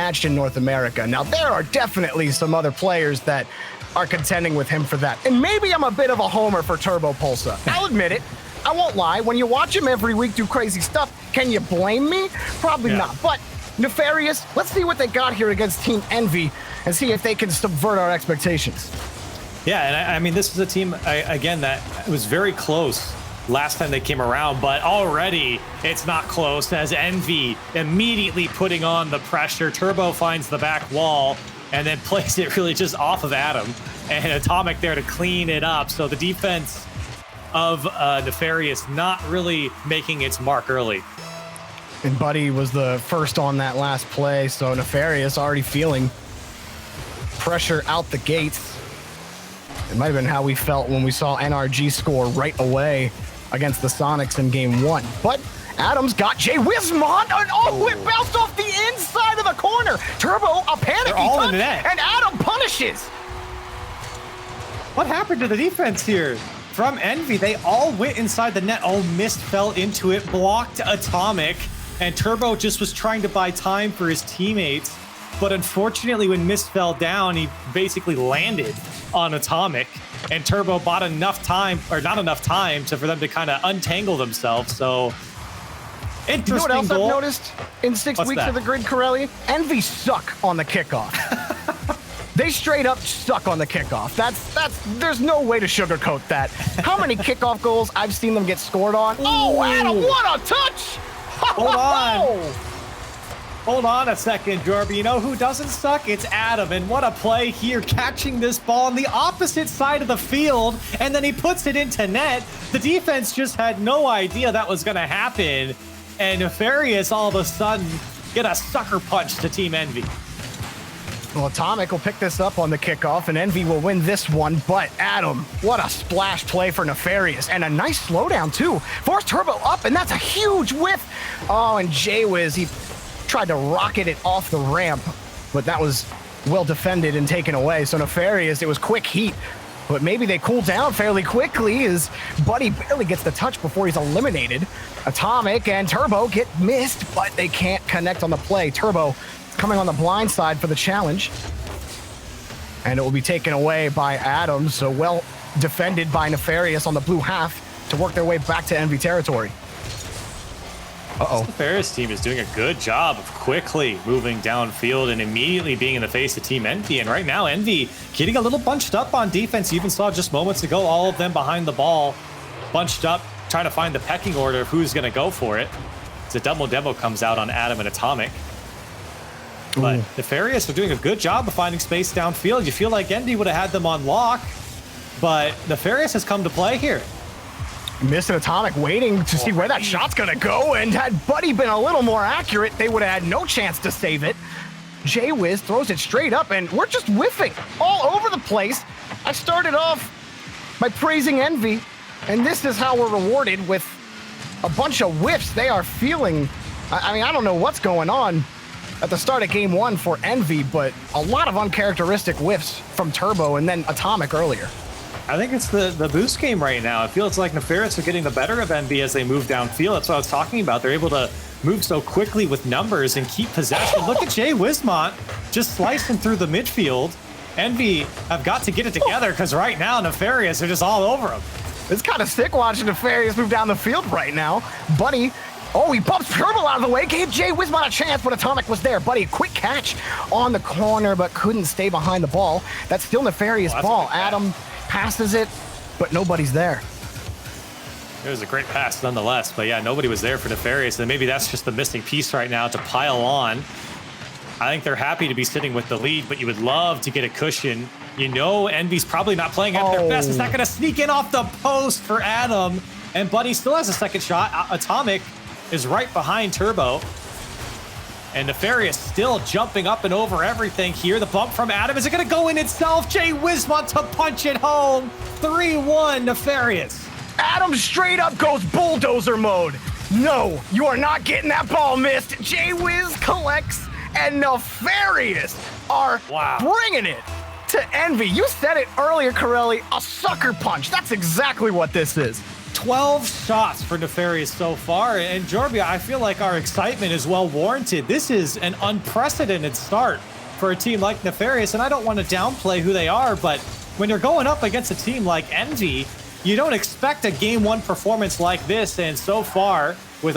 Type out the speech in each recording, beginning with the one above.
unmatched in North America. Now, there are definitely some other players that are contending with him for that. And maybe I'm a bit of a homer for Turbo Pulsa. I'll admit it. I won't lie. When you watch him every week do crazy stuff, can you blame me? Probably not. But Nefarious, let's see what they got here against Team EnVy and see if they can subvert our expectations. Yeah, and I mean, this is a team, again, that was very close last time they came around, but already it's not close as EnVy immediately putting on the pressure. Turbo finds the back wall and then plays it really just off of Adam, and Atomic there to clean it up. So the defense of Nefarious not really making its mark early. And Buddy was the first on that last play, so Nefarious already feeling pressure out the gates. It might have been how we felt when we saw NRG score right away against the Sonics in game 1. But Adam's got Jay Wismont, and it bounced off the inside of the corner. Turbo, a panicky touch, and Adam punishes. What happened to the defense here? From EnVy, they all went inside the net. Oh, Mist fell into it, blocked Atomic, and Turbo just was trying to buy time for his teammates. But unfortunately, when Mist fell down, he basically landed on Atomic, and Turbo bought enough time, or not enough time, for them to kind of untangle themselves. So, interesting. You know what else goal. I've noticed in 6 weeks of the grid, Corelli? EnVy suck on the kickoff. They straight up suck on the kickoff. There's no way to sugarcoat that. How many kickoff goals I've seen them get scored on? Oh, Adam, what a touch! Hold on. Hold on a second, Jorby. You know who doesn't suck? It's Adam. And what a play here, catching this ball on the opposite side of the field, and then he puts it into net. The defense just had no idea that was going to happen. And Nefarious all of a sudden get a sucker punch to Team EnVy. Well, Atomic will pick this up on the kickoff, and EnVy will win this one. But Adam, what a splash play for Nefarious, and a nice slowdown too. Forced Turbo up, and that's a huge whiff. Oh, and J-Wiz, he tried to rocket it off the ramp, but that was well defended and taken away. So Nefarious, it was quick heat, but maybe they cool down fairly quickly as Buddy barely gets the touch before he's eliminated. Atomic and Turbo get missed, but they can't connect on the play. Turbo coming on the blind side for the challenge, and it will be taken away by Adam. So well defended by Nefarious on the blue half to work their way back to EnVy territory. The Nefarious team is doing a good job of quickly moving downfield and immediately being in the face of Team EnVy. And right now, EnVy getting a little bunched up on defense. You even saw just moments ago, all of them behind the ball, bunched up, trying to find the pecking order of who's going to go for it. It's a demo comes out on Adam and Atomic. But Nefarious are doing a good job of finding space downfield. You feel like EnVy would have had them on lock, but Nefarious has come to play here. Missed an Atomic, waiting to see where that shot's gonna go, and had Buddy been a little more accurate, they would have had no chance to save it. J-Wiz throws it straight up, and we're just whiffing all over the place. I started off by praising EnVy, and this is how we're rewarded with a bunch of whiffs. They are feeling, I mean, I don't know what's going on at the start of game 1 for EnVy, but a lot of uncharacteristic whiffs from Turbo and then Atomic earlier. I think it's the boost game right now. It feels like Nefarious are getting the better of EnVy as they move downfield. That's what I was talking about. They're able to move so quickly with numbers and keep possession. Look at Jay Wismont just slicing through the midfield. EnVy have got to get it together because right now Nefarious are just all over them. It's kind of sick watching Nefarious move down the field right now. Buddy, he bumps Turbo out of the way, gave Jay Wismont a chance, but Atomic was there. Buddy, quick catch on the corner, but couldn't stay behind the ball. That's still Nefarious ball. Adam passes it, but nobody's there. It was a great pass nonetheless, but yeah, nobody was there for Nefarious, and maybe that's just the missing piece right now to pile on. I think they're happy to be sitting with the lead, but you would love to get a cushion. You know EnVy's probably not playing at their best. Is that going to sneak in off the post for Adam? And Buddy still has a second shot. Atomic is right behind Turbo. And Nefarious still jumping up and over everything here. The bump from Adam. Is it going to go in itself? Jay Wismont to punch it home. 3-1 Nefarious. Adam straight up goes bulldozer mode. No, you are not getting that ball missed. Jay Wiz collects, and Nefarious are bringing it to EnVy. You said it earlier, Corelli, a sucker punch. That's exactly what this is. 12 shots for Nefarious so far. And Jorbia, I feel like our excitement is well warranted. This is an unprecedented start for a team like Nefarious. And I don't want to downplay who they are, but when you're going up against a team like EnVy, you don't expect a game one performance like this. And so far, with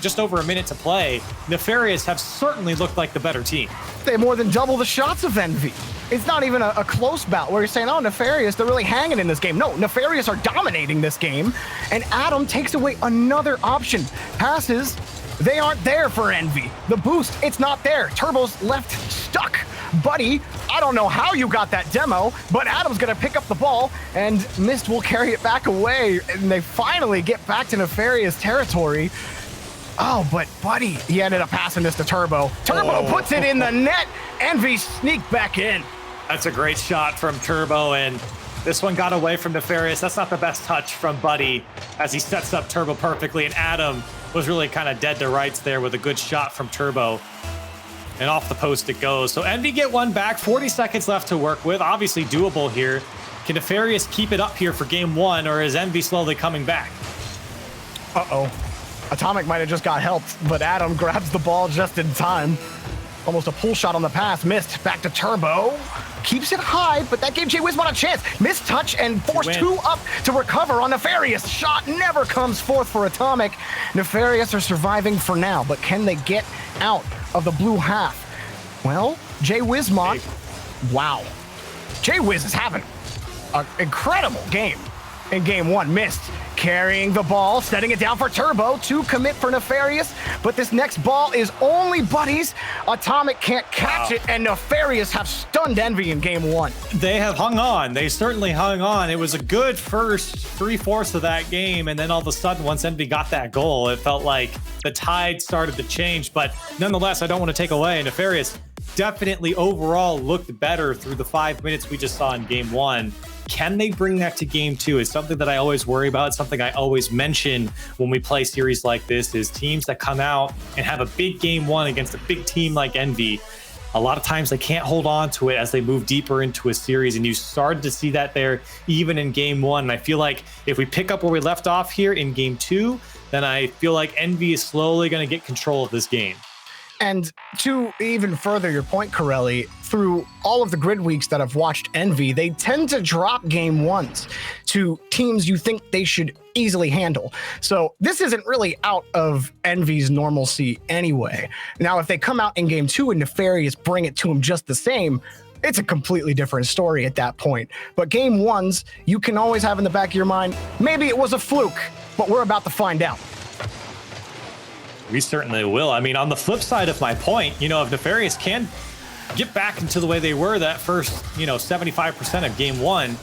just over a minute to play, Nefarious have certainly looked like the better team. They more than double the shots of EnVy. It's not even a close bout where you're saying, oh, Nefarious, they're really hanging in this game. No, Nefarious are dominating this game, and Adam takes away another option. Passes, they aren't there for EnVy. The boost, it's not there. Turbo's left stuck. Buddy, I don't know how you got that demo, but Adam's gonna pick up the ball, and Mist will carry it back away, and they finally get back to Nefarious territory. Oh, but Buddy, he ended up passing this to Turbo. Turbo puts it in the net. EnVy sneak back in. That's a great shot from Turbo, and this one got away from Nefarious. That's not the best touch from Buddy as he sets up Turbo perfectly, and Adam was really kind of dead to rights there with a good shot from Turbo. And off the post it goes. So EnVy get one back, 40 seconds left to work with. Obviously doable here. Can Nefarious keep it up here for game one, or is EnVy slowly coming back? Uh-oh. Atomic might have just got helped, but Adam grabs the ball just in time. Almost a pull shot on the pass. Missed. Back to Turbo. Keeps it high, but that gave J-Wismon a chance. Missed touch and forced two up to recover on Nefarious. Shot never comes forth for Atomic. Nefarious are surviving for now, but can they get out of the blue half? Well, J-Wismon, wow. J-Wiz is having an incredible game in game one. Missed. Carrying the ball, setting it down for Turbo to commit for Nefarious, but this next ball is only Buddy's. Atomic can't catch it, and Nefarious have stunned EnVy in game one. They have hung on. They certainly hung on. It was a good first 3/4 of that game, and then all of a sudden, once EnVy got that goal, it felt like the tide started to change. But nonetheless, I don't want to take away. Nefarious definitely overall looked better through the 5 minutes we just saw in game one. Can they bring that to game two? It's something that I always worry about. It's something I always mention when we play series like this is teams that come out and have a big game one against a big team like EnVy. A lot of times they can't hold on to it as they move deeper into a series. And you started to see that there even in game one. And I feel like if we pick up where we left off here in game two, then I feel like EnVy is slowly going to get control of this game. And to even further your point, Corelli, through all of the grid weeks that I've watched EnVy, they tend to drop game ones to teams you think they should easily handle. So this isn't really out of EnVy's normalcy anyway. Now, if they come out in game two and Nefarious bring it to them just the same, it's a completely different story at that point. But game ones, you can always have in the back of your mind, maybe it was a fluke, but we're about to find out. We certainly will. I mean, on the flip side of my point, if Nefarious can get back into the way they were that first, 75% of game one,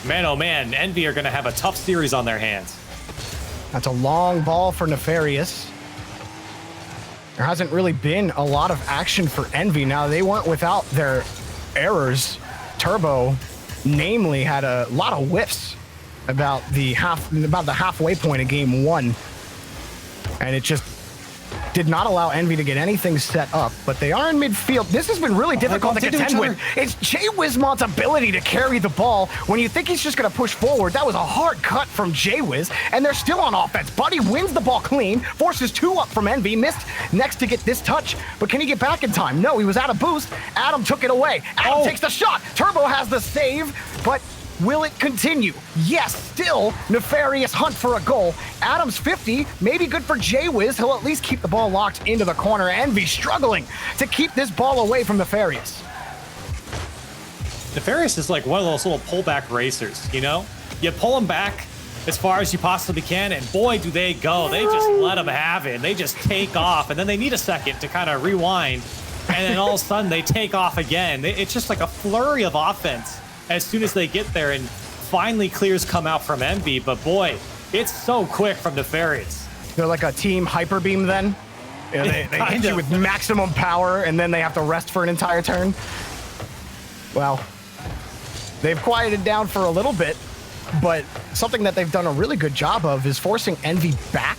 man, oh man, EnVy are going to have a tough series on their hands. That's a long ball for Nefarious. There hasn't really been a lot of action for EnVy. Now, they weren't without their errors. Turbo, namely, had a lot of whiffs about the halfway point of game one. And it just did not allow EnVy to get anything set up, but they are in midfield. This has been really difficult to contend with. It's J-Wismon's ability to carry the ball when you think he's just going to push forward. That was a hard cut from J-Wiz, and they're still on offense. Buddy wins the ball clean, forces two up from EnVy, missed next to get this touch, but can he get back in time? No, he was out of boost. Adam took it away. Adam takes the shot. Turbo has the save, but will it continue? Yes, still Nefarious hunt for a goal. Adam's 50, maybe good for J-Wiz. He'll at least keep the ball locked into the corner. EnVy struggling to keep this ball away from Nefarious. Nefarious is like one of those little pullback racers, You pull them back as far as you possibly can, and boy, do they go. They just let them have it. They just take off, and then they need a second to kind of rewind, and then all of a sudden they take off again. It's just like a flurry of offense as soon as they get there, and finally clears come out from EnVy, but boy, it's so quick from Nefarious. They're like a team hyper beam then. They hit you with maximum power, and then they have to rest for an entire turn. Well, they've quieted down for a little bit, but something that they've done a really good job of is forcing EnVy back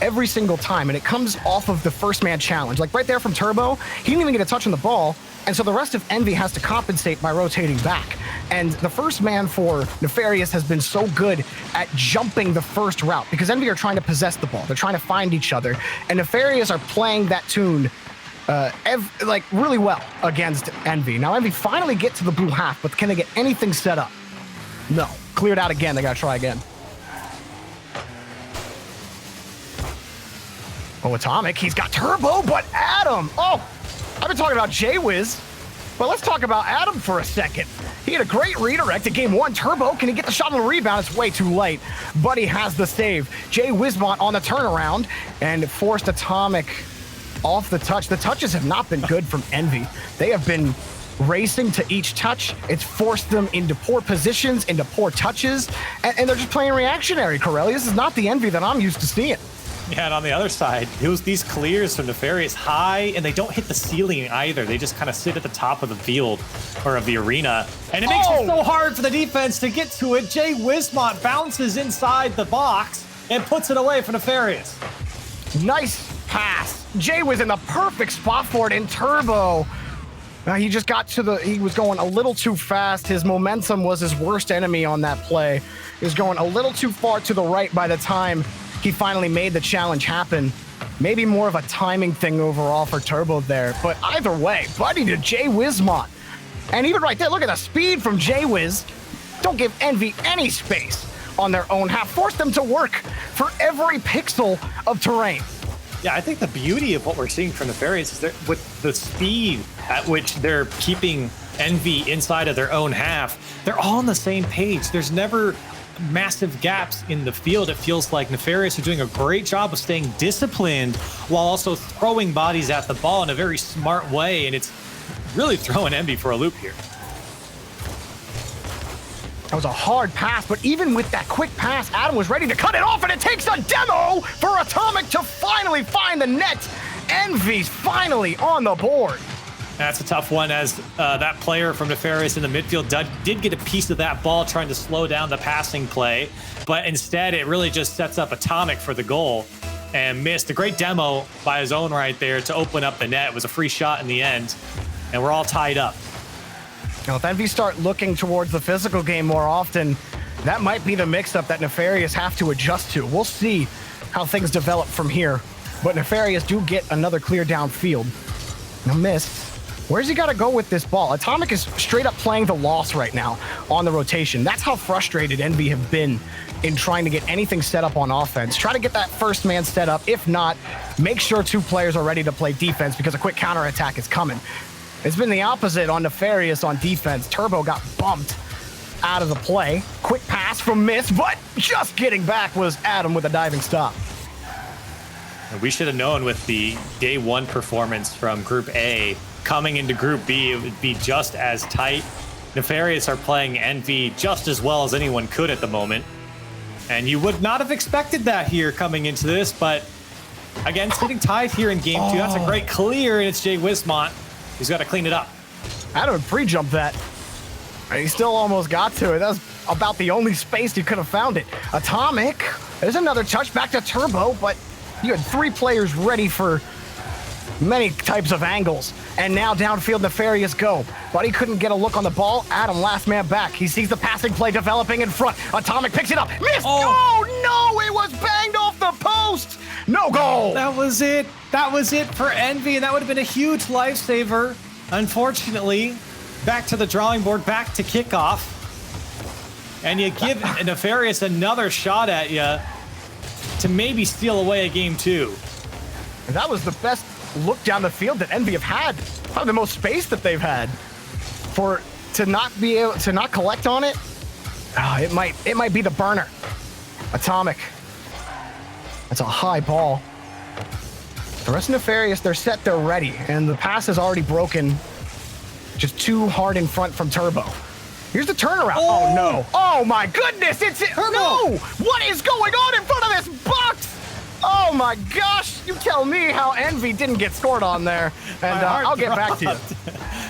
every single time, and it comes off of the first man challenge. Like right there from Turbo, he didn't even get a touch on the ball, and so the rest of EnVy has to compensate by rotating back. And the first man for Nefarious has been so good at jumping the first route because EnVy are trying to possess the ball. They're trying to find each other. And Nefarious are playing that tune like really well against EnVy. Now EnVy finally get to the blue half, but can they get anything set up? No. Cleared out again. They got to try again. Oh, Atomic. He's got Turbo, but Adam. Oh, I've been talking about J-Wiz, but let's talk about Adam for a second. He had a great redirect at game 1. Turbo, can he get the shot on the rebound? It's way too late, but he has the save. J-Wizmont on the turnaround and forced Atomic off the touch. The touches have not been good from EnVy. They have been racing to each touch. It's forced them into poor positions, into poor touches, and they're just playing reactionary, Corelli. This is not the EnVy that I'm used to seeing. Yeah, and on the other side, it was these clears from Nefarious high, and they don't hit the ceiling either. They just kind of sit at the top of the field or of the arena, and it makes it so hard for the defense to get to it. J-Wizmont bounces inside the box and puts it away for Nefarious. Nice pass. Jay was in the perfect spot for it, and Turbo. He just got to he was going a little too fast. His momentum was his worst enemy on that play. He was going a little too far to the right by the time he finally made the challenge happen. Maybe more of a timing thing overall for Turbo there. But either way, buddy to J-Wizmont. And even right there, look at the speed from J-Wiz. Don't give EnVy any space on their own half. Force them to work for every pixel of terrain. Yeah, I think the beauty of what we're seeing from Nefarious is that with the speed at which they're keeping EnVy inside of their own half, they're all on the same page. There's never massive gaps in the field. It feels like Nefarious are doing a great job of staying disciplined while also throwing bodies at the ball in a very smart way, and it's really throwing EnVy for a loop here. That was a hard pass, but even with that quick pass, Adam was ready to cut it off, and it takes a demo for Atomic to finally find the net. EnVy's finally on the board. That's a tough one, as that player from Nefarious in the midfield did get a piece of that ball trying to slow down the passing play, but instead it really just sets up Atomic for the goal and missed. A great demo by his own right there to open up the net. It was a free shot in the end, and we're all tied up. Now, if EnVy start looking towards the physical game more often, that might be the mix-up that Nefarious have to adjust to. We'll see how things develop from here, but Nefarious do get another clear downfield. Now missed. Where's he got to go with this ball? Atomic is straight up playing the loss right now on the rotation. That's how frustrated EnVy have been in trying to get anything set up on offense. Try to get that first man set up. If not, make sure 2 players are ready to play defense because a quick counterattack is coming. It's been the opposite on Nefarious on defense. Turbo got bumped out of the play. Quick pass from Miss, but just getting back was Adam with a diving stop. We should have known with the day 1 performance from Group A, coming into Group B, it would be just as tight. Nefarious are playing EnVy just as well as anyone could at the moment. And you would not have expected that here coming into this, but again, sitting tied here in game 2. That's a great clear, and it's J-Wizmont. He's got to clean it up. Adam pre-jumped that. And he still almost got to it. That was about the only space he could have found it. Atomic. There's another touch back to Turbo, but you had 3 players ready for many types of angles. And now downfield Nefarious go. But he couldn't get a look on the ball. Adam, last man back. He sees the passing play developing in front. Atomic picks it up. Missed! Oh no! It was banged off the post! No goal! That was it. That was it for EnVy, and that would have been a huge lifesaver. Unfortunately, back to the drawing board, back to kickoff. And you give Nefarious another shot at you to maybe steal away a game 2. That was the best look down the field that EnVy have had. Probably the most space that they've had. To not be able to not collect on it, it might be the burner. Atomic. That's a high ball. The rest of Nefarious, they're set, they're ready, and the pass is already broken. Just too hard in front from Turbo. Here's the turnaround. Oh no. Oh my goodness, it's it. No! What is going on in front of this box? Oh my gosh, you tell me how EnVy didn't get scored on there, and I'll get back to you.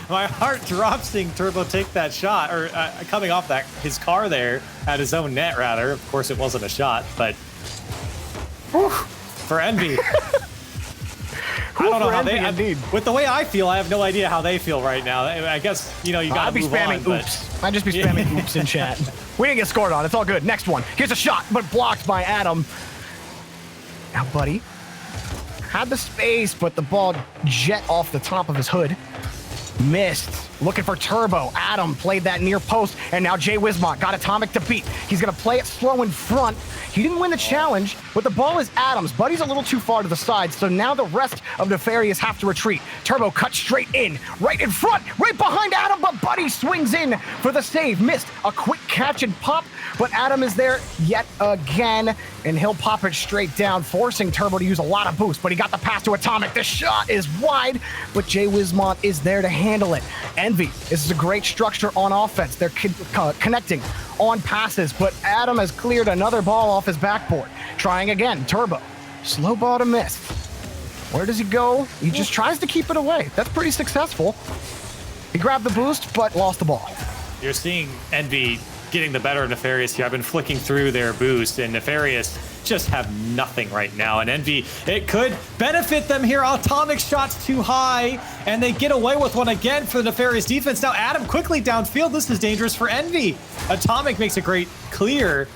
My heart dropped seeing Turbo take that shot, or coming off his car there at his own net, rather. Of course, it wasn't a shot, but for EnVy. I don't know for how EnVy indeed. with the way I feel, I have no idea how they feel right now. I guess, you know, you got to move on. I'd be spamming oops. I'd just be spamming oops in chat. We didn't get scored on. It's all good. Next one. Here's a shot, but blocked by Adam. Now, Buddy had the space, but the ball jet off the top of his hood. Missed. Looking for Turbo. Adam played that near post, and now Jay Wismont got Atomic to beat. He's going to play it slow in front. He didn't win the challenge, but the ball is Adam's. Buddy's a little too far to the side, so now the rest of Nefarious have to retreat. Turbo cuts straight in, right in front, right behind Adam, but Buddy swings in for the save. Missed a quick catch and pop, but Adam is there yet again, and he'll pop it straight down, forcing Turbo to use a lot of boost, but he got the pass to Atomic. The shot is wide, but Jay Wismont is there to handle it. EnVy, this is a great structure on offense. They're connecting on passes, but Adam has cleared another ball off his backboard. Trying again, Turbo. Slow ball to miss. Where does he go? He just tries to keep it away. That's pretty successful. He grabbed the boost, but lost the ball. You're seeing EnVy getting the better of Nefarious here. I've been flicking through their boost, and Nefarious just have nothing right now. And EnVy, it could benefit them here. Atomic shots too high, and they get away with one again for the Nefarious defense. Now Adam quickly downfield. This is dangerous for EnVy. Atomic makes a great clear,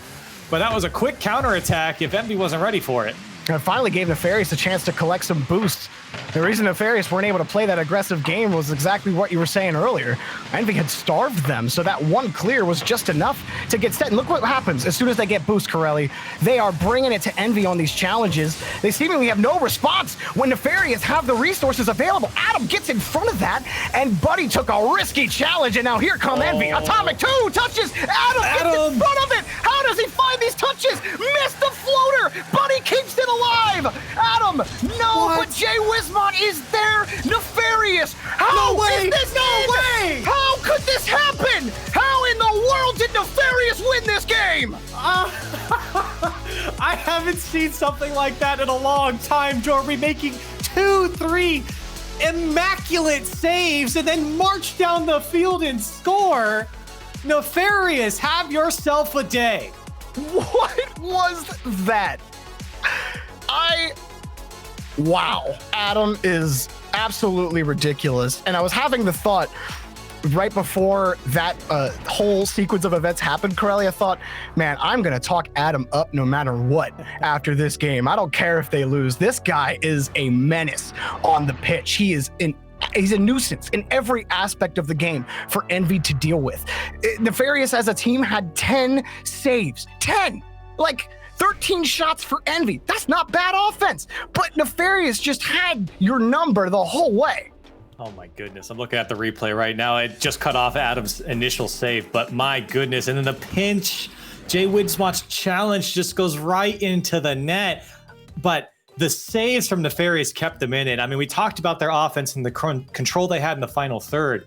but that was a quick counterattack if EnVy wasn't ready for it. And finally gave Nefarious a chance to collect some boosts. The reason Nefarious weren't able to play that aggressive game was exactly what you were saying earlier. EnVy had starved them, so that one clear was just enough to get set. And look what happens as soon as they get boost, Corelli. They are bringing it to EnVy on these challenges. They seemingly have no response when Nefarious have the resources available. Adam gets in front of that, and Buddy took a risky challenge, and now here come EnVy. Atomic, 2 touches. Adam gets in front of it. How does he find these touches? Missed the floater. Buddy keeps it alive. Adam, no, but Jay Wismont is there. Nefarious. How is this? No way. How could this happen? How in the world did Nefarious win this game? I haven't seen something like that in a long time, Jorby, making 2-3 immaculate saves and then march down the field and score. Nefarious, have yourself a day. What was that? Wow. Adam is absolutely ridiculous. And I was having the thought right before that whole sequence of events happened, Corelli, I thought, man, I'm going to talk Adam up no matter what after this game. I don't care if they lose. This guy is a menace on the pitch. He's a nuisance in every aspect of the game for EnVy to deal with. Nefarious as a team had 10 saves. 10! Like, 13 shots for EnVy. That's not bad offense. But Nefarious just had your number the whole way. Oh my goodness. I'm looking at the replay right now. It just cut off Adam's initial save, but my goodness. And then the pinch, Jay Wismont's challenge just goes right into the net. But the saves from Nefarious kept them in it. I mean, we talked about their offense and the control they had in the final third.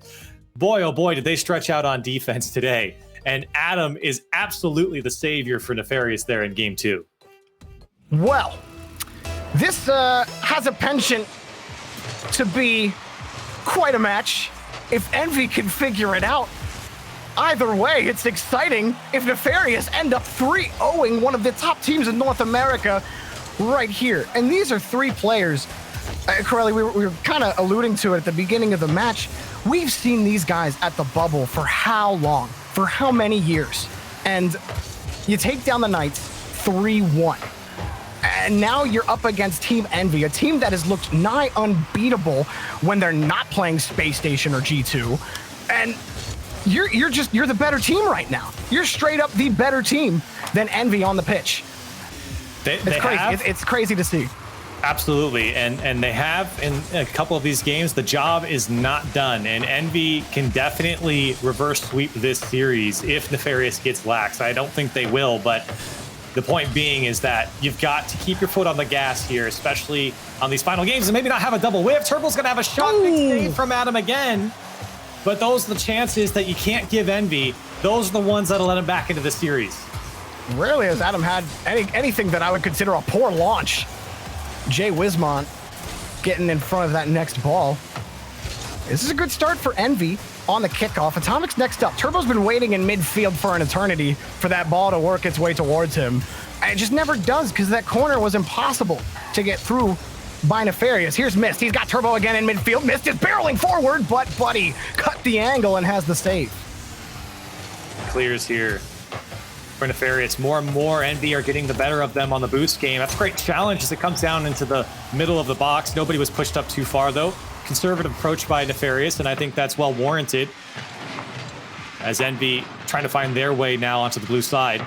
Boy, oh boy, did they stretch out on defense today. And Adam is absolutely the savior for Nefarious there in game 2. Well, this has a penchant to be quite a match if EnVy can figure it out. Either way, it's exciting if Nefarious end up 3-0ing one of the top teams in North America right here. And these are 3 players. Corelli, we were kind of alluding to it at the beginning of the match. We've seen these guys at the bubble for how long? For how many years? And you take down the Knights 3-1. And now you're up against Team EnVy, a team that has looked nigh unbeatable when they're not playing Space Station or G2. And you're the better team right now. You're straight up the better team than EnVy on the pitch. It's crazy. It's crazy to see. Absolutely, and they have in a couple of these games. The job is not done, and EnVy can definitely reverse sweep this series if Nefarious gets lax. I don't think they will, but the point being is that you've got to keep your foot on the gas here, especially on these final games, and maybe not have a double whiff. Turbo's gonna have a shot. Big save from Adam again, but those are the chances that you can't give EnVy. Those are the ones that'll let him back into the series. Rarely has Adam had anything that I would consider a poor launch. Jay Wismont getting in front of that next ball. This is a good start for EnVy on the kickoff. Atomic's next up. Turbo's been waiting in midfield for an eternity for that ball to work its way towards him. And it just never does because that corner was impossible to get through by Nefarious. Here's Mist. He's got Turbo again in midfield. Mist is barreling forward, but Buddy cut the angle and has the save. Clears here for Nefarious. More and more EnVy are getting the better of them on the boost game. That's a great challenge as it comes down into the middle of the box. Nobody was pushed up too far, though. Conservative approach by Nefarious, and I think that's well warranted as EnVy trying to find their way now onto the blue side.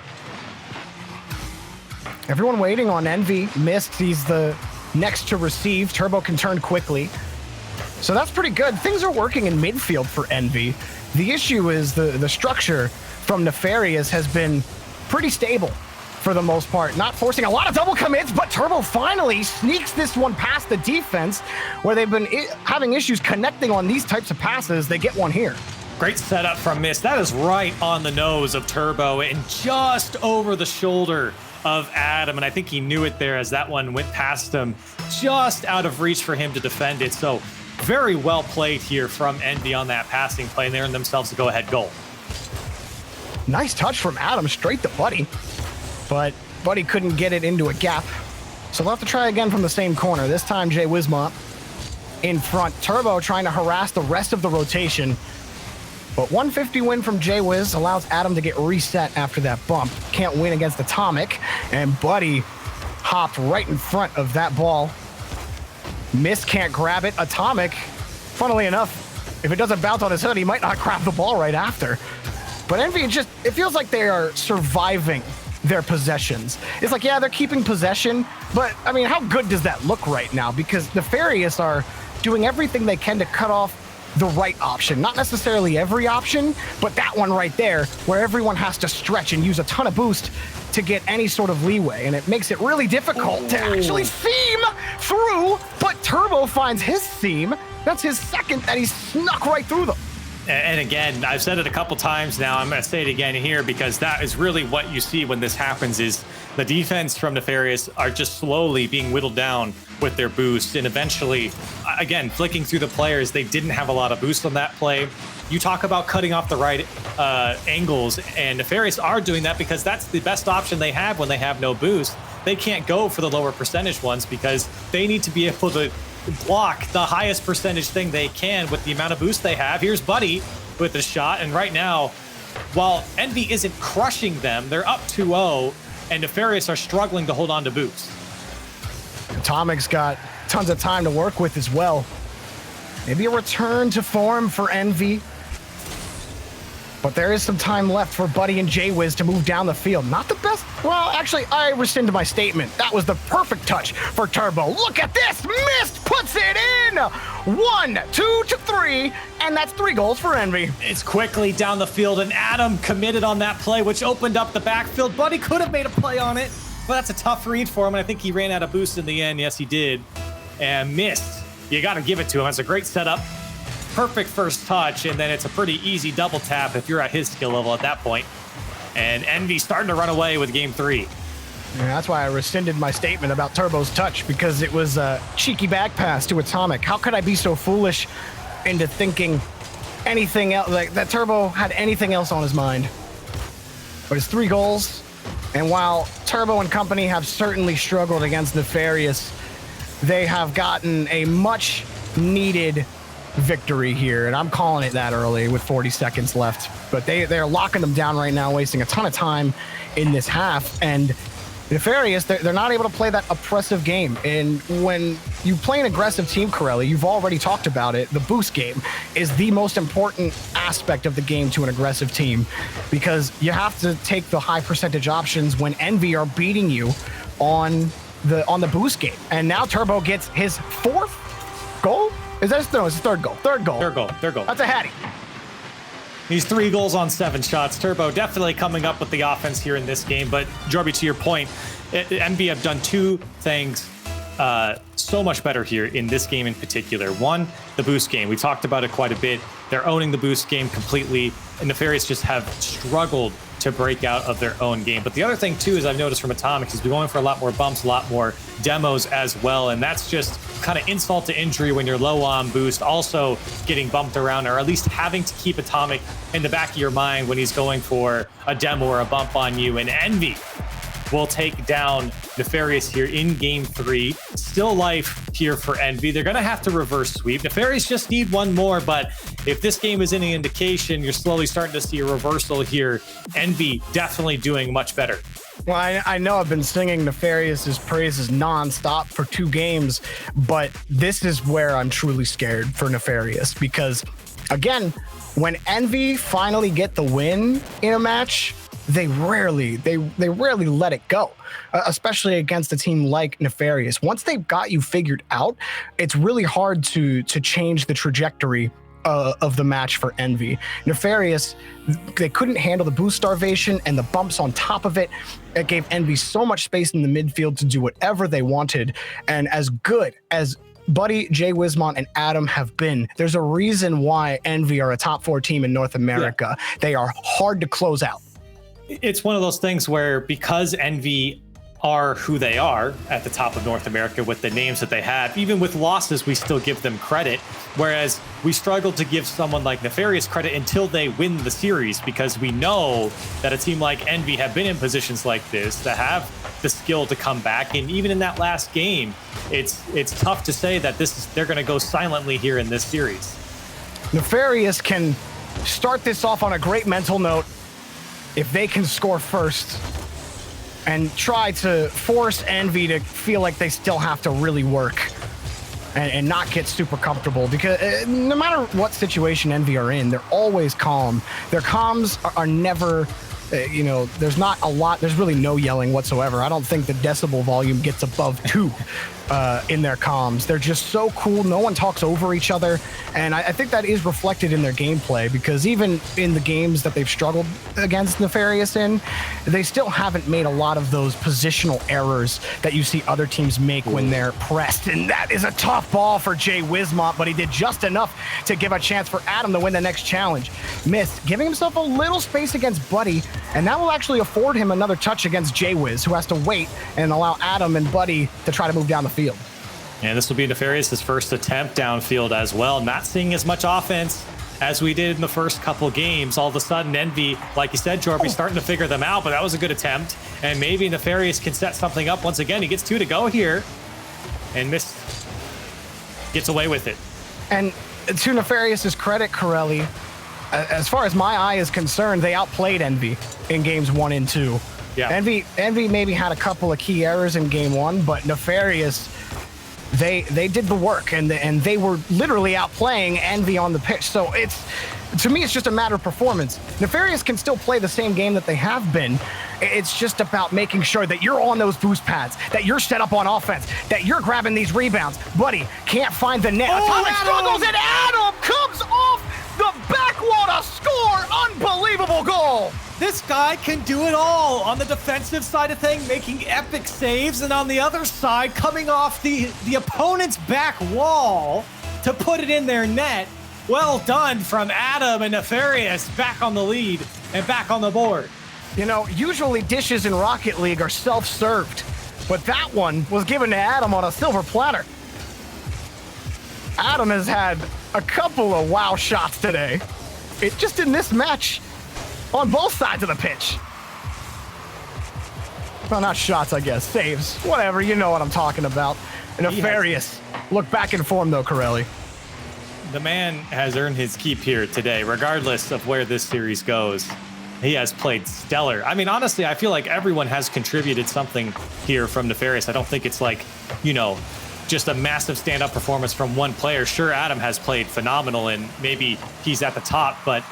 Everyone waiting on EnVy. Mist, he's the next to receive. Turbo can turn quickly. So that's pretty good. Things are working in midfield for EnVy. The issue is the structure from Nefarious has been pretty stable for the most part. Not forcing a lot of double commits, but Turbo finally sneaks this one past the defense where they've been having issues connecting on these types of passes. They get one here. Great setup from Mist. That is right on the nose of Turbo and just over the shoulder of Adam. And I think he knew it there as that one went past him, just out of reach for him to defend it. So very well played here from EnVy on that passing play, and they earned themselves a go-ahead goal. Nice touch from Adam straight to Buddy, but Buddy couldn't get it into a gap. So they'll have to try again from the same corner. This time Jay Wismont in front. Turbo trying to harass the rest of the rotation. But 150 win from Jay Wiz allows Adam to get reset after that bump. Can't win against Atomic, and Buddy hopped right in front of that ball. Mist can't grab it. Atomic, funnily enough, if it doesn't bounce on his hood, he might not grab the ball right after. But EnVy, it feels like they are surviving their possessions. It's like, yeah, they're keeping possession, but I mean, how good does that look right now? Because Nefarious are doing everything they can to cut off the right option. Not necessarily every option, but that one right there where everyone has to stretch and use a ton of boost to get any sort of leeway. And it makes it really difficult to actually seam through, but Turbo finds his seam. That's his second, and he snuck right through them. And again, I've said it a couple times now. I'm going to say it again here because that is really what you see when this happens is the defense from Nefarious are just slowly being whittled down with their boost. And eventually, again, flicking through the players, they didn't have a lot of boost on that play. You talk about cutting off the right angles, and Nefarious are doing that because that's the best option they have when they have no boost. They can't go for the lower percentage ones because they need to be able to block the highest percentage thing they can with the amount of boost they have. Here's Buddy with the shot, and right now, while EnVy isn't crushing them, they're up 2-0, and Nefarious are struggling to hold on to boost. Atomic's got tons of time to work with as well. Maybe a return to form for EnVy. But there is some time left for Buddy and Jay-Wiz to move down the field. Not the best. Well, actually, I rescind my statement. That was the perfect touch for Turbo. Look at this. Mist puts it in. 1, 2 to 3. And that's 3 goals for EnVy. It's quickly down the field, and Adam committed on that play, which opened up the backfield. Buddy could have made a play on it, but that's a tough read for him, and I think he ran out of boost in the end. Yes, he did. And Mist, you got to give it to him. That's a great setup. Perfect first touch, and then it's a pretty easy double tap if you're at his skill level at that point. And EnVy starting to run away with game 3. Yeah, that's why I rescinded my statement about Turbo's touch, because it was a cheeky back pass to Atomic. How could I be so foolish into thinking anything else, like that Turbo had anything else on his mind? But it's 3 goals, and while Turbo and company have certainly struggled against Nefarious, they have gotten a much needed victory here, and I'm calling it that early with 40 seconds left. But they're locking them down right now, wasting a ton of time in this half. And Nefarious, they're not able to play that oppressive game. And when you play an aggressive team, Corelli, you've already talked about it. The boost game is the most important aspect of the game to an aggressive team, because you have to take the high percentage options when EnVy are beating you on the boost game. And now Turbo gets his 4th goal. Is that his, no, it's his 3rd goal. Third goal. That's a hattie. He's 3 goals on 7 shots. Turbo definitely coming up with the offense here in this game. But Jorby, to your point, EnVy have done 2 things so much better here in this game in particular. One, the boost game. We talked about it quite a bit. They're owning the boost game completely, and Nefarious just have struggled to break out of their own game. But the other thing too is I've noticed from Atomic is they're going for a lot more bumps, a lot more demos as well, and that's just kind of insult to injury when you're low on boost, also getting bumped around, or at least having to keep Atomic in the back of your mind when he's going for a demo or a bump on you. And EnVy will take down Nefarious here in game 3. Still life here for EnVy. They're going to have to reverse sweep. Nefarious just need one more, but if this game is any indication, you're slowly starting to see a reversal here. EnVy definitely doing much better. Well, I know I've been singing Nefarious's praises nonstop for 2 games, but this is where I'm truly scared for Nefarious because, again, when EnVy finally get the win in a match, they rarely let it go, especially against a team like Nefarious. Once they've got you figured out, it's really hard to change the trajectory of the match for EnVy. Nefarious, they couldn't handle the boost starvation and the bumps on top of it. It gave EnVy so much space in the midfield to do whatever they wanted. And as good as Buddy, Jay Wismont, and Adam have been, there's a reason why EnVy are a top 4 team in North America. Yeah. They are hard to close out. It's one of those things where because EnVy are who they are at the top of North America with the names that they have, even with losses, we still give them credit. Whereas we struggle to give someone like Nefarious credit until they win the series, because we know that a team like EnVy have been in positions like this that have the skill to come back. And even in that last game, it's tough to say that they're going to go silently here in this series. Nefarious can start this off on a great mental note if they can score first and try to force EnVy to feel like they still have to really work and not get super comfortable, because no matter what situation EnVy are in, they're always calm. Their comms are never, there's not a lot, there's really no yelling whatsoever. I don't think the decibel volume gets above 2 in their comms. They're just so cool. No one talks over each other. And I think that is reflected in their gameplay, because even in the games that they've struggled against Nefarious in, they still haven't made a lot of those positional errors that you see other teams make when they're pressed. And that is a tough ball for Jay Wismont, but he did just enough to give a chance for Adam to win the next challenge. Missed, giving himself a little space against Buddy, and that will actually afford him another touch against Jay Wiz, who has to wait and allow Adam and Buddy to try to move down the field. And this will be Nefarious' first attempt downfield as well. Not seeing as much offense as we did in the first couple games. All of a sudden, EnVy, like you said, Jorby, starting to figure them out, but that was a good attempt. And maybe Nefarious can set something up once again. He gets 2 to go here and gets away with it. And to Nefarious' credit, Corelli, as far as my eye is concerned, they outplayed EnVy in games 1 and 2. Yeah. EnVy maybe had a couple of key errors in game 1, but Nefarious, they did the work, and they were literally outplaying EnVy on the pitch. So to me, it's just a matter of performance. Nefarious can still play the same game that they have been. It's just about making sure that you're on those boost pads, that you're set up on offense, that you're grabbing these rebounds. Buddy can't find the net. Atomic struggles, and Adam comes off the back wall to score. Unbelievable goal. This guy can do it all on the defensive side of things, making epic saves, and on the other side, coming off the opponent's back wall to put it in their net. Well done from Adam and Nefarious, back on the lead and back on the board. Usually dishes in Rocket League are self-served, but that one was given to Adam on a silver platter. Adam has had a couple of wow shots today. Just in this match, on both sides of the pitch. Well, not shots, I guess. Saves. Whatever, you know what I'm talking about. Nefarious. Look back in form, though, Corelli. The man has earned his keep here today, regardless of where this series goes. He has played stellar. I mean, honestly, I feel like everyone has contributed something here from Nefarious. I don't think it's like, just a massive stand-up performance from one player. Sure, Adam has played phenomenal, and maybe he's at the top, but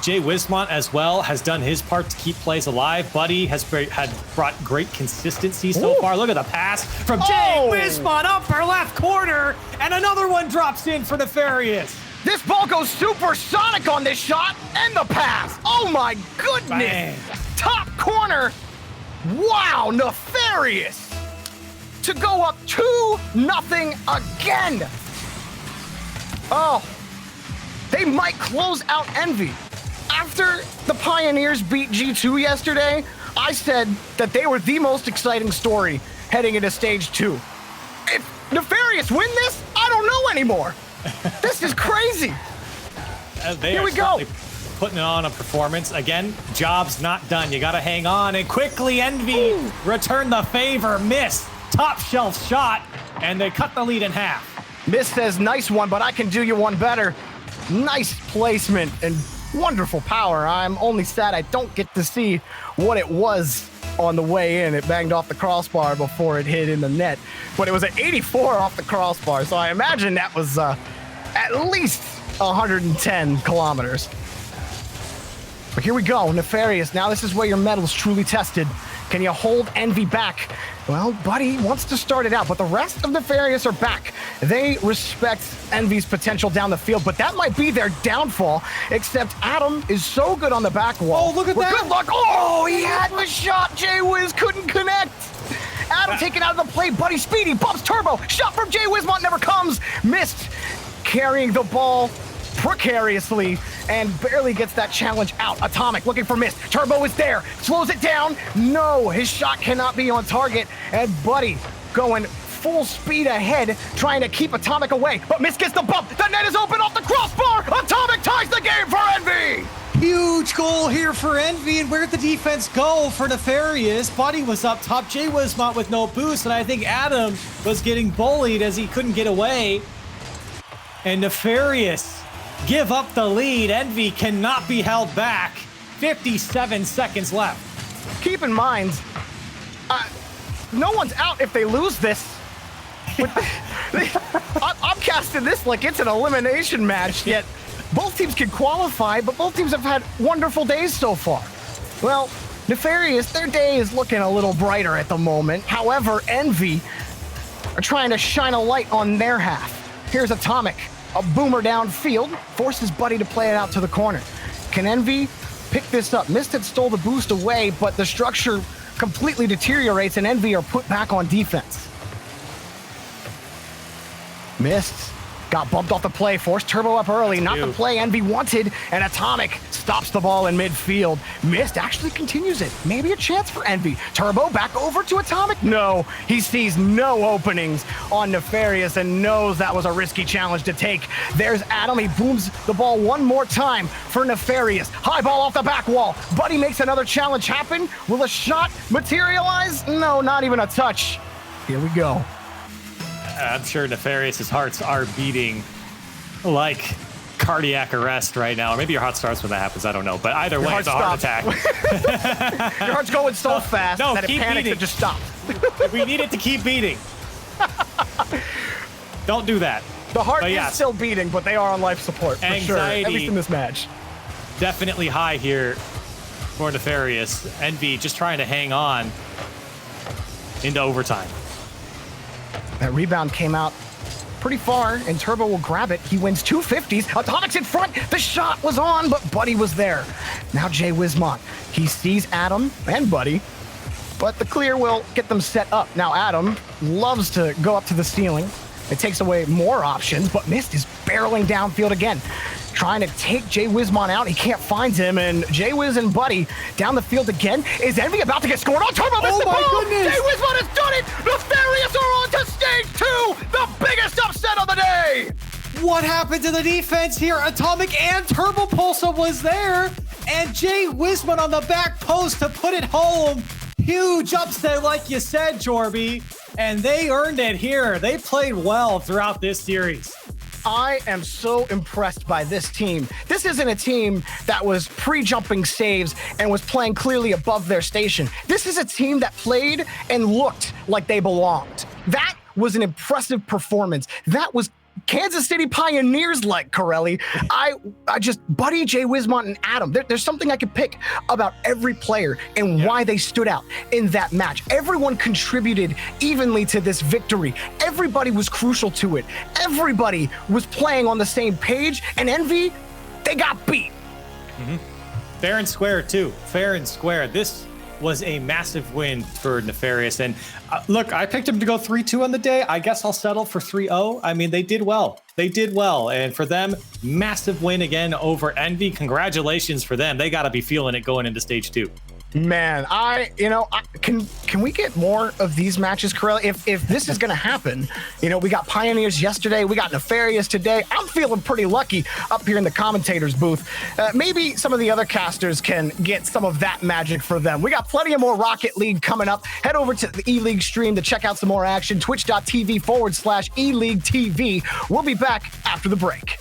Jay Wismont as well has done his part to keep plays alive. Buddy had brought great consistency so far. Look at the pass from Jay Wismont, upper left corner, and another one drops in for Nefarious. This ball goes supersonic on this shot, and the pass. Oh my goodness. Man. Top corner. Wow, Nefarious to go up 2-0 again. Oh, they might close out EnVy. After the Pioneers beat G2 yesterday, I said that they were the most exciting story heading into stage 2. If Nefarious win this, I don't know anymore. This is crazy. They Here are we go. certainly putting on a performance. Again, job's not done. You got to hang on. And quickly, EnVy return the favor. Miss. Top shelf shot. And they cut the lead in half. Miss says, nice one, but I can do you one better. Nice placement and wonderful power. I'm only sad I don't get to see what it was on the way in. It banged off the crossbar before it hit in the net. But it was an 84 off the crossbar, so I imagine that was at least 110 kilometers. But here we go, Nefarious. Now this is where your metal's truly tested. Can you hold EnVy back? Well, Buddy wants to start it out, but the rest of Nefarious are back. They respect EnVy's potential down the field, but that might be their downfall, except Adam is so good on the back wall. Oh, look at that. Good luck. Oh, he had the shot. Jay-Wiz couldn't connect. Adam taken out of the play. Buddy speedy, bumps turbo. Shot from Jay-Wizmont never comes. Missed. Carrying the ball precariously and barely gets that challenge out. Atomic looking for Mist. Turbo is there. Slows it down. No, his shot cannot be on target. And Buddy going full speed ahead, trying to keep Atomic away. But Mist gets the bump. The net is open off the crossbar. Atomic ties the game for EnVy. Huge goal here for EnVy, and where'd the defense go for Nefarious? Buddy was up top. Jay-Wizmont with no boost, and I think Adam was getting bullied as he couldn't get away. And Nefarious give up the lead. EnVy cannot be held back. 57 seconds left. Keep in mind, no one's out if they lose this. I'm casting this like it's an elimination match, yet both teams can qualify, but both teams have had wonderful days so far. Well, Nefarious, their day is looking a little brighter at the moment. However, EnVy are trying to shine a light on their half. Here's Atomic. A boomer downfield forces Buddy to play it out to the corner. Can EnVy pick this up? Mist had stole the boost away, but the structure completely deteriorates and EnVy are put back on defense. Mist got bumped off the play, forced Turbo up early, not the play EnVy wanted, and Atomic stops the ball in midfield. Mist actually continues it. Maybe a chance for EnVy. Turbo back over to Atomic. No, he sees no openings on Nefarious and knows that was a risky challenge to take. There's Adam. He booms the ball one more time for Nefarious. High ball off the back wall. Buddy makes another challenge happen. Will a shot materialize? No, not even a touch. Here we go. I'm sure Nefarious's hearts are beating like cardiac arrest right now. Or maybe your heart starts when that happens. I don't know. But either way, it's a heart attack. Your heart's going so fast that it panics beating. and just stops. We need it to keep beating. Don't do that. The heart is still beating, but they are on life support for sure. At least in this match. Definitely high here for Nefarious. EnVy just trying to hang on into overtime. That rebound came out pretty far, and Turbo will grab it. He wins 250s. Atomic's in front. The shot was on, but Buddy was there. Now Jay-Wizmont. He sees Adam and Buddy, but the clear will get them set up. Now Adam loves to go up to the ceiling. It takes away more options, but Mist is barreling downfield again, trying to take Jay-Wizmont out. He can't find him, and Jay-Wiz and Buddy down the field again. Is EnVy about to get scored on? Turbo missed the ball! Goodness! Jay-Wizmont has done it! Nefarious are on to stage 2! The biggest upset of the day! What happened to the defense here? Atomic and Turbo Pulsar was there, and Jay-Wizmont on the back post to put it home. Huge upset, like you said, Jorby, and they earned it here. They played well throughout this series. I am so impressed by this team. This isn't a team that was pre-jumping saves and was playing clearly above their station. This is a team that played and looked like they belonged. That was an impressive performance. That was Kansas City Pioneers like, Corelli. I just, Buddy, Jay-Wizmont, and Adam, there's something I could pick about every player and why they stood out in that match. Everyone contributed evenly to this victory. Everybody was crucial to it. Everybody was playing on the same page, and EnVy, they got beat. Fair and square, too. Fair and square. This was a massive win for Nefarious. And look, I picked him to go 3-2 on the day. I guess I'll settle for 3-0. I mean, they did well. They did well. And for them, massive win again over EnVy. Congratulations for them. They got to be feeling it going into stage 2. Man, can we get more of these matches, Corell? If this is going to happen, we got Pioneers yesterday, we got Nefarious today. I'm feeling pretty lucky up here in the commentators booth. Maybe some of the other casters can get some of that magic for them. We got plenty of more Rocket League coming up. Head over to the E-League stream to check out some more action. Twitch.tv/eLeagueTV. We'll be back after the break.